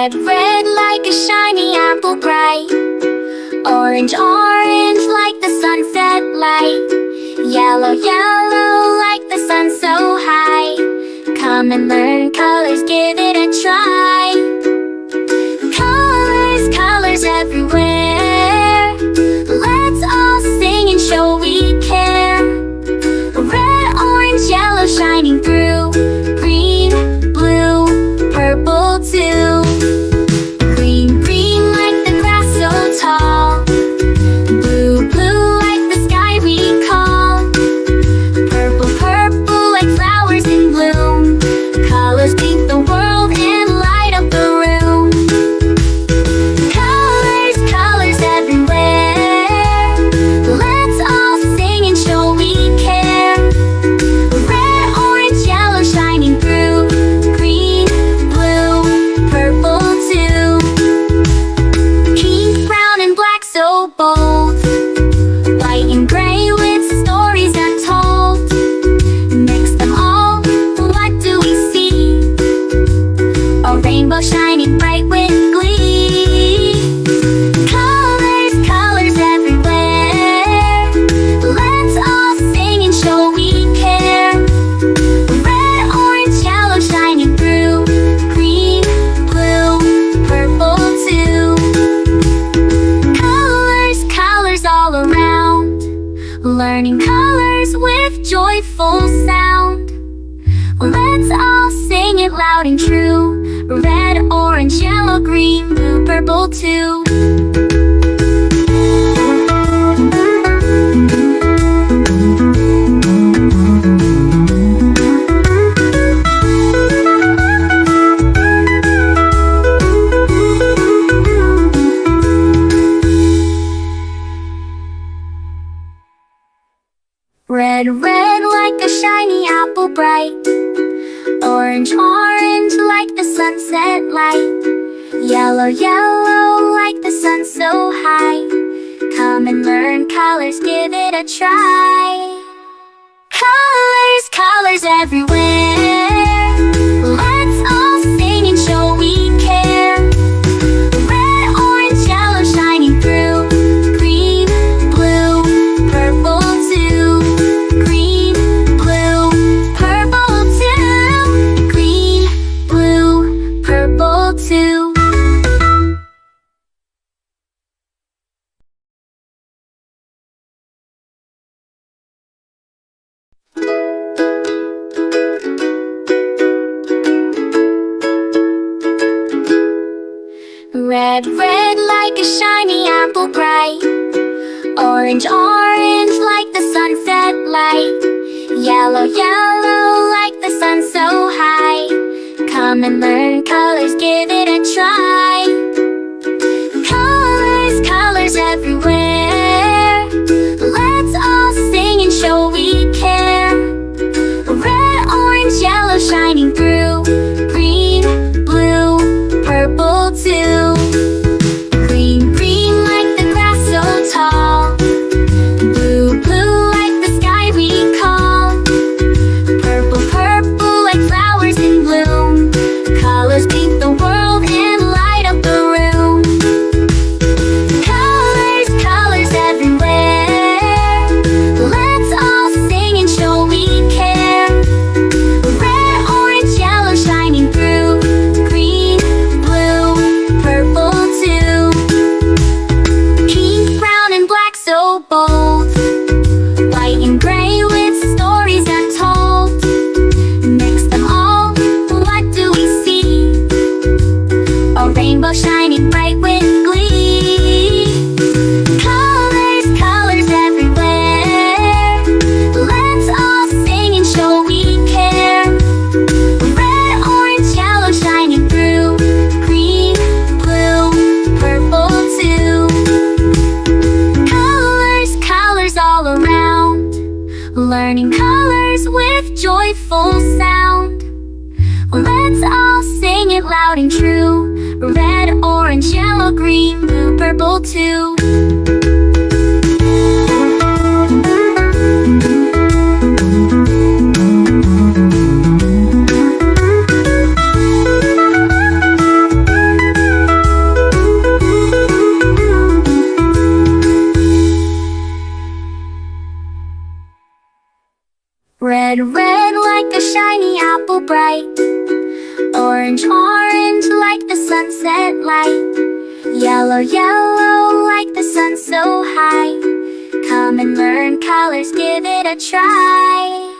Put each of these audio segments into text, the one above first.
Red, red like a shiny apple bright. Orange, orange like the sunset light. Yellow, yellow like the sun so high. Come and learn colors, give it a try. Colors, colors everywhere. Let's all sing and show we care. Red, orange, yellow shining through. Green, blue, purple too. Green, green like the grass so tall. Blue, blue like the sky we call. Purple, purple like flowers in bloom. Colors paint the world and light up the room. Colors, colors everywhere. Let's all sing and show we care. Red, orange, yellow shining through. Green, blue, purple too. Pink, brown and black so bold. White and gray with stories untold. Mix them all, what do we see? A rainbow shining bright with glee. Colors, colors everywhere. Let's all sing and show we care. Red, orange, yellow shining through. Green, blue, purple too. Colors, colors all around. Learning colors with joyful sound. Let's all sing it loud and true. Red, orange, yellow, green, blue, purple too. Red, red like a shiny apple bright. Orange, orange like the sunset light. Yellow, yellow like the sun so high. Come and learn colors, give it a try. Colors, colors everywhere. Let's all sing and show we care. Red, orange, yellow shining through. Green, blue, purple too. Green, blue, purple too. Green, blue, purple too. Red, red like a shiny apple bright. Orange, orange like the sunset light. Yellow, yellow like the sun so high. Come and learn colors, give it a try. Colors, colors everywhere. Let's all sing and show we care. Red, orange, yellow shining through. Green, blue, purple too. Green, green like the grass so tall. Blue, blue like the sky we call. Purple, purple like flowers in bloom. Colors paint the world and light up the room. Colors, colors everywhere. Let's all sing and show we care. Red, orange, yellow shining through. Green, blue, purple too. Pink, brown and black so bold. White and gray with stories untold. Mix them all, what do we see? A rainbow shining bright with glee. Colors, colors everywhere. Let's all sing and show we care. Red, orange, yellow shining through. Green, blue, purple too. Colors, colors all around. Learning colors with joyful sound. Let's all sing it loud and true. Red, orange, yellow, green, blue, purple too. Red, red like a shiny apple bright. Orange, orange like the sunset light. Yellow, yellow like the sun so high. Come and learn colors, give it a try.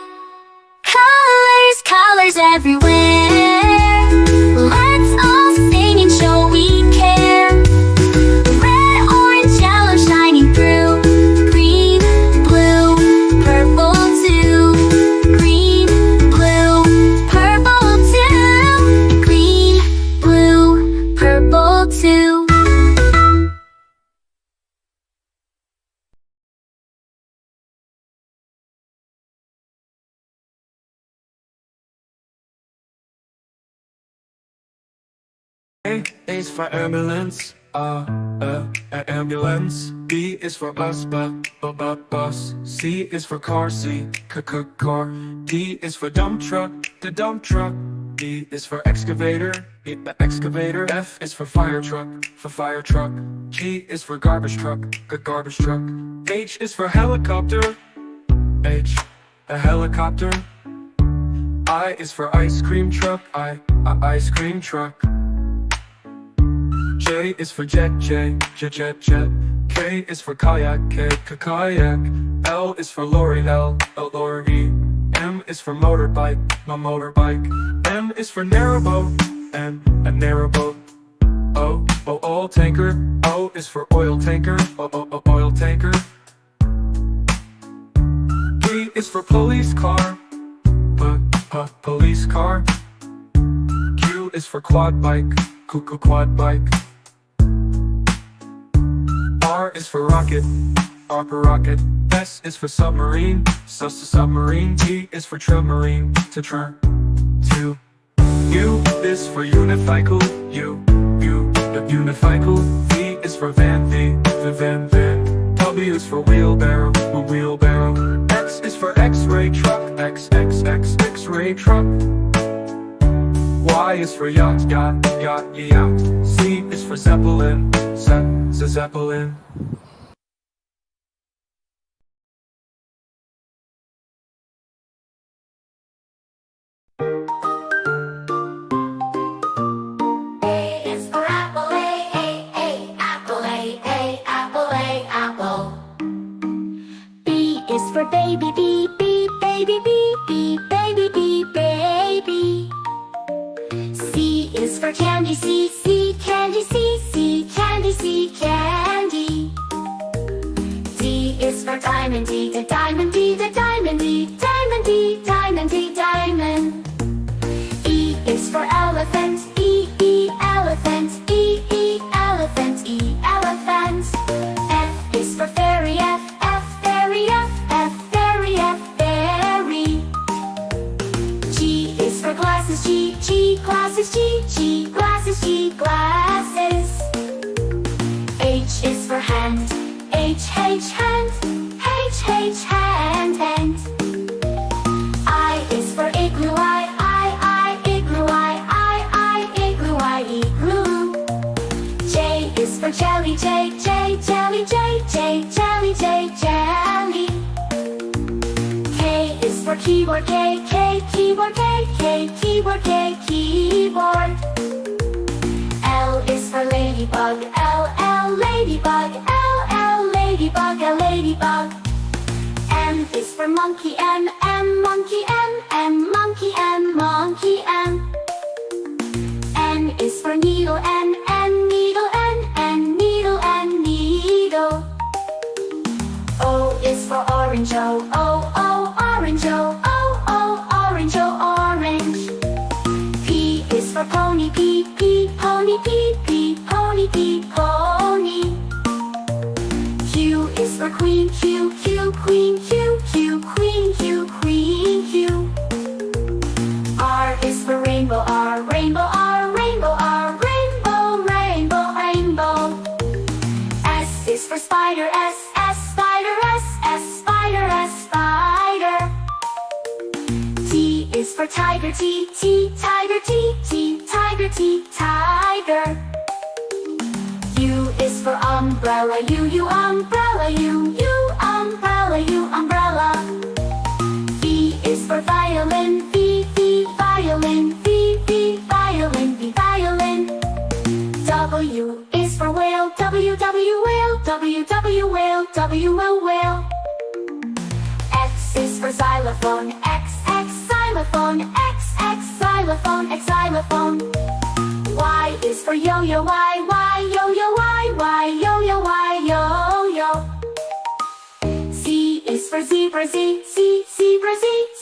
Colors, colors everywhere. Let's all sing and show we care. Red, orange, yellow shining through. Green, blue, purple too. Green, blue, purple too. Green, blue, purple too. A is for ambulance, ambulance. B is for bus, bus. C is for car, car. D is for dump truck, the dump truck. E is for excavator, the excavator. F is for fire truck, G is for garbage truck, garbage truck. H is for helicopter, a helicopter. I is for ice cream truck, ice cream truck. J is for jet. K is for kayak, kayak. L is for lorry, lorry. M is for motorbike, motorbike. N is for narrowboat, a narrowboat. O, oil tanker. O is for oil tanker, oil tanker. P is for police car, police car. Q is for quad bike. R is for rocket, rocket. S is for submarine, submarine. T is for submarine, to. U is for unicycle, unicycle. V is for van, van. W is for wheelbarrow, wheelbarrow. X is for X-ray truck, X-ray truck. Y is for yacht, yacht. Z is for zeppelin, zeppelin. A is for apple, apple, apple. B is for baby, baby, baby. C is for candy, candy, candy. D is for diamond, the diamond, diamond. E is for elephant, elephant, elephant. F is for fairy, fairy. G is for glasses, glasses. H is for hand, hand. I is for igloo, igloo. J is for jelly, jelly. K is for keyboard, keyboard. L is for ladybug, ladybug. M is for monkey, monkey. N is for needle, needle. O is for orange, orange. P is for pony, pony. Q is for queen, queen. R is for rainbow, rainbow. S is for spider, spider. T is for tiger, tiger. U is for umbrella, umbrella. V is W, whale. X is for xylophone, X xylophone, X xylophone, X xylophone. Y is for yo-yo, Y yo-yo, Y yo-yo, Y yo-yo. Z is for zebra, Z zebra, Z